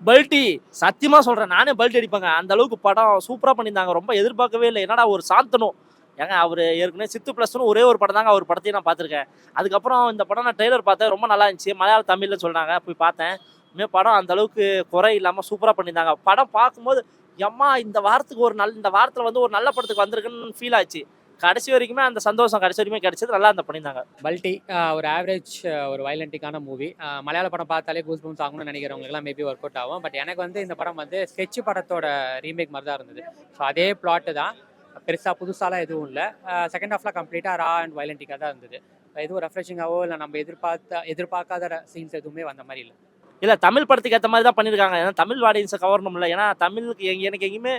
பல்டி சத்தியமா சொல்றேன், நானே பல்டி அடிப்பேங்க. அந்த அளவுக்கு படம் சூப்பரா பண்ணியிருந்தாங்க. ரொம்ப எதிர்பார்க்கவே இல்லை. என்னடா ஒரு சாந்தனு ஏங்க அவரு ஏற்கனவே சித்து பிளஸ்னு ஒரே ஒரு படம் தாங்க அவர் படத்தையும் நான் பார்த்துருக்கேன். அதுக்கப்புறம் இந்த படம் நான் ட்ரெய்லர் பார்த்தேன். ரொம்ப நல்லா இருந்துச்சு. மலையாள தமிழ்ல சொல்றாங்க. போய் பார்த்தேன். உண்மையா படம் அந்த அளவுக்கு குறை இல்லாம சூப்பரா பண்ணியிருந்தாங்க. படம் பார்க்கும்போது எம்மா இந்த வாரத்துல வந்து ஒரு நல்ல படத்துக்கு வந்திருக்குன்னு ஃபீல் ஆச்சு. கடைசி வரைக்குமே அந்த சந்தோஷம் கடைசி வரைக்குமே கிடைச்சது. நல்லா அந்த பண்ணியிருந்தாங்க. பல்டி ஒரு ஆவரேஜ் ஒரு வயலண்டிக்கான மூவி. மலையாள படம் பார்த்தாலே கூஸ் பம்ப்ஸ் ஆகும்னு நினைக்கிறவங்களுக்குலாம் மேபி ஒர்க் அவுட் ஆகும். பட் எனக்கு வந்து இந்த படம் வந்து ஸ்கெட்ச் படத்தோட ரீமேக் மாதிரி தான் இருந்தது. ஸோ அதே பிளாட்டு தான், பெருசாக புதுசாலாம் எதுவும் இல்லை. செகண்ட் ஹாஃப்லாம் கம்ப்ளீட்டாக ரா அண்ட் வயலண்டிக்காக தான் இருந்தது. எதுவும் ரெஃப்ரெஷிங்காவோ இல்லை நம்ம எதிர்பார்க்காத சீன்ஸ் எதுவுமே வந்த மாதிரி இல்லை. இல்ல தமிழ் படத்துக்கு ஏற்ற மாதிரி தான் பண்ணியிருக்காங்க. ஏன்னா தமிழ் ஆடியன்ஸை கவரணும்ல. ஏன்னா தமிழுக்கு எனக்கு எங்கேயுமே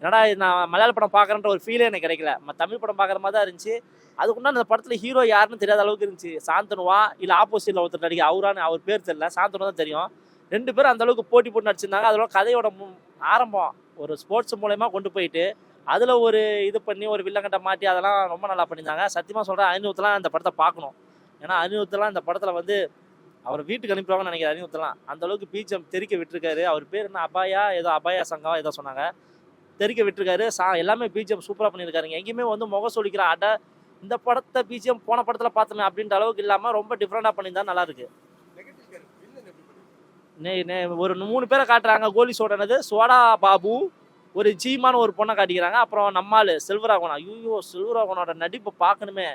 என்னடா இது நான் மலையாள படம் பார்க்குறேன்ற ஒரு ஃபீலே எனக்கு கிடைக்கல. தமிழ் படம் பார்க்குற மாதிரி தான் இருந்துச்சு. அதுக்குன்னா அந்த படத்தில் ஹீரோ யாருன்னு தெரியாத அளவுக்கு இருந்துச்சு. சாந்தனுவா இல்லை ஆப்போசிட்டில் ஒருத்தர் நடிகை அவரான்னு அவர் பேர் தெரியல. சாந்தனு தான் தெரியும். 2 பேரும் அந்த அளவுக்கு போட்டி போட்டு நடிச்சிருந்தாங்க. அதோட கதையோட ஆரம்பம் ஒரு ஸ்போர்ட்ஸ் மூலயமா கொண்டு போயிட்டு அதில் ஒரு இது பண்ணி ஒரு வில்லங்கட்டை மாட்டி அதெல்லாம் ரொம்ப நல்லா பண்ணியிருந்தாங்க. சத்தியமாக சொல்கிறேன், அனிருத்லாம் இந்த படத்தை பார்க்கணும். ஏன்னா அனிருத்லாம் இந்த படத்தில் வந்து அவர் வீட்டுக்கு அனுப்பிடுவாங்கன்னு நினைக்கிறேன். அனிருத்லாம் அந்த அளவுக்கு பீச்சம் தெறிக்க விட்டுருக்காரு. அவர் பேர் என்ன அபாயா சங்கம் ஏதோ சொன்னாங்க. தெறிக்க விட்டுருக்காரு. எல்லாமே பிஜிஎம் சூப்பராக பண்ணியிருக்காருங்க. எங்கேயுமே வந்து முகம் சொல்லிக்கிற இந்த படத்தை பிஜிஎம் போன படத்தில் பார்த்தோமே அப்படின்ற அளவுக்கு இல்லாமல் ரொம்ப டிஃப்ரெண்டாக பண்ணியிருந்தா நல்லா இருக்கு. ஒரு 3 பேரை காட்டுறாங்க. கோலி சோடனது சோடா பாபு, ஒரு ஜீமான ஒரு பொண்ணை காட்டிக்கிறாங்க. அப்புறம் நம்மால் செல்வராகவனா. ஐயோ செல்வராகவனோட நடிப்பை பார்க்கணுமே.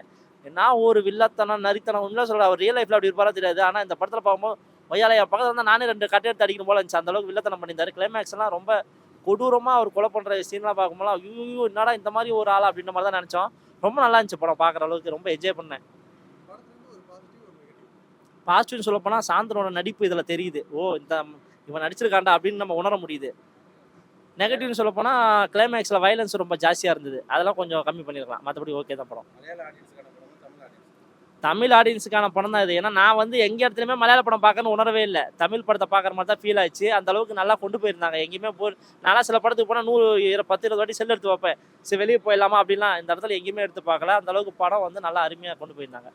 என்ன ஒரு வில்லத்தனம் நரித்தனம் உண்மையாக சொல்கிற அவர் ரியல் லைஃப்பில் அப்படி இருப்பாரா தெரியாது. ஆனால் இந்த படத்தில் பார்க்கும்போது ஒய்யாலையா பக்கத்தில் வந்து நானே 2 கட்டை எடுத்து அடிக்கணும் போல இருந்துச்சு. அந்த அளவுக்கு வில்லத்தனம் பண்ணியிருந்தாரு. கிளைமேக்ஸ்லாம் ரொம்ப கொடூரமாக அவர் கொலை பண்ணுற சீன்லாம் பார்க்கும்போது ஐயோ என்னடா இந்த மாதிரி ஒரு ஆளா அப்படின்ற மாதிரி தான் நினச்சோம். ரொம்ப நல்லா இருந்துச்சு படம் பார்க்குற அளவுக்கு. ரொம்ப என்ஜாய் பண்ணேன். பாசிட்டிவ்னு சொல்ல போனால் சாந்தனோட நடிப்பு இதில் தெரியுது. இவன் நடிச்சிருக்காண்டா அப்படின்னு நம்ம உணர முடியுது. நெகட்டிவ்னு சொல்ல போனால் கிளைமேக்ஸில் வயலன்ஸ் ரொம்ப ஜாஸ்தியாக இருந்தது. அதெல்லாம் கொஞ்சம் கம்மி பண்ணியிருக்கலாம். மற்றபடி ஓகே தான் படம். தமிழ் ஆடியன்ஸுக்கான படம் தான் இது. ஏன்னா நான் வந்து எங்க இடத்துலையுமே மலையாள படம் பார்க்கணும்னு உணரவே இல்லை. தமிழ் படத்தை பார்க்குற மாதிரி தான் ஃபீல் ஆச்சு. அந்த அளவுக்கு நல்லா கொண்டு போயிருந்தாங்க. எங்கேயுமே நான்லாம் சில படத்துக்கு போனால் 10-20 வாட்டி செல் எடுத்து வைப்பேன். சரி வெளியே போயிடலாமா அப்படின்லாம். இந்த இடத்துல எங்கேயுமே எடுத்து பார்க்கல. அந்த அளவுக்கு படம் வந்து நல்லா அருமையாக கொண்டு போயிருந்தாங்க.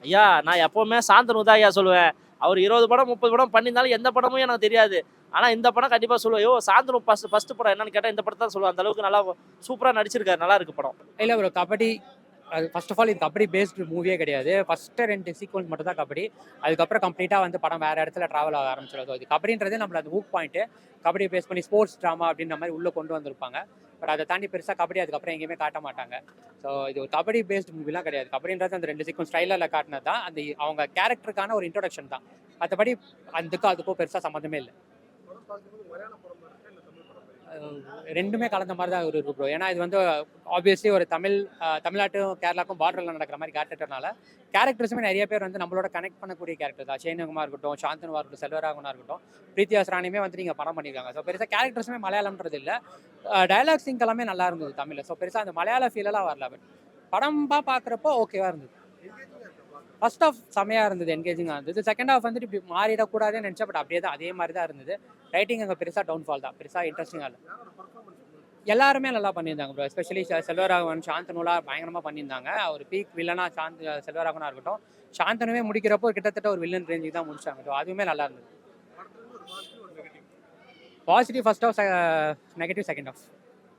ஐயா நான் எப்போவுமே சாந்தனு தான் ஐயா சொல்லுவேன். அவர் 20 படம் 30 படம் பண்ணியிருந்தாலும் எந்த படமும் எனக்கு தெரியாது. ஆனால் இந்த படம் கண்டிப்பாக சொல்லுவேன். சாந்தனு ஃபர்ஸ்ட் படம் என்னன்னு கேட்டால் இந்த படத்தை தான் சொல்லுவேன். அந்த அளவுக்கு நல்லா சூப்பராக நடிச்சிருக்காரு. நல்லா இருக்கு படம். இல்லை ஒரு கபடி அது ஃபர்ஸ்ட் ஆஃப் ஆல் இது கபடி பேஸ்டு மூவியே கிடையாது. ஃபஸ்ட்டு 2 சீக்வன்ஸ் மட்டும் தான் கபடி. அதுக்கப்புறம் கம்ப்ளீட்டாக வந்து படம் வேறு இடத்துல ட்ராவல் ஆக ஆரம்பிச்சிடும். இது கபடின்றதே நம்மள அந்த ஹூக் பாயிண்ட்டு. கபடி பேஸ் பண்ணி ஸ்போர்ட்ஸ் ட்ராமா அப்படின்ற மாதிரி உள்ளே கொண்டு வந்திருப்பாங்க. பட் அதை தாண்டி பெருசாக கபடி அதுக்கப்புறம் எங்கேயுமே காட்ட மாட்டாங்க. ஸோ இது ஒரு கபடி பேஸ்டு மூவிலாம் கிடையாது. கபடின்றது அந்த 2 சீக்வன்ஸ் ட்ரைலரில் காட்டினது தான். அந்த அவங்க கேரக்டருக்கான ஒரு இன்ட்ரோடக்ஷன் தான். மற்றபடி அதுக்கும் பெருசாக சம்மந்தமே இல்லை. ரெண்டுமே கலந்த மாதிரி தான் இருக்கு ப்ரோ. ஏன்னா இது வந்து ஆப்வியஸ்லி ஒரு தமிழ்நாட்டும் கேரளாக்கும் பார்டரில் நடக்கிற மாதிரி கேரக்டர்னால கேரக்டர்ஸுமே நிறைய பேர் வந்து நம்மளோட கனெக்ட் பண்ணக்கூடிய கேரக்டர் தான். ஷேனுகுமார் இருக்கட்டும், சாந்தனுவா இருக்கட்டும், செல்வராகவனா இருக்கட்டும், பிரீத்தி ஹாசரானியுமே வந்து நீங்கள் படம் பண்ணியிருக்காங்க. ஸோ பெருசாக கேரக்டர்ஸுமே மலையாளம்ன்றது இல்லை. டயலாக் சிங்க் எல்லாமே நல்லா இருந்தது தமிழில். ஸோ பெருசாக அந்த மலையாள ஃபீலெல்லாம் வரல. பட் படம் பார்க்குறப்போ ஓகேவா இருந்தது. ஃபர்ஸ்ட் ஆஃப் செமையாக இருந்தது, என்கேஜிங்காக இருந்தது. செகண்ட் ஆஃப் வந்துட்டு இப்படி மாறிடக்கூடாதுன்னு நினச்சா, பட் அப்படியே தான் அதே மாதிரி தான் இருந்தது. ரைட்டிங் அங்கே பெருசாக டவுன்ஃபால் தான், பெருசாக இன்ட்ரெஸ்டிங்காக இல்லை. எல்லாருமே நல்லா பண்ணியிருந்தாங்க ப்ரோ. எஸ்பெஷலி செல்வராகவன், சாந்தனுலா பயங்கரமாக பண்ணியிருந்தாங்க. ஒரு பீக் வில்லனா செல்வராகவனாக இருக்கட்டும். சாந்தனுவே முடிக்கிறப்போ கிட்டத்தட்ட ஒரு வில்லன் ரேஞ்சுக்கு தான் முடிச்சாங்க. ஸோ அதுவுமே நல்லா இருந்தது. Positive first half, negative second of.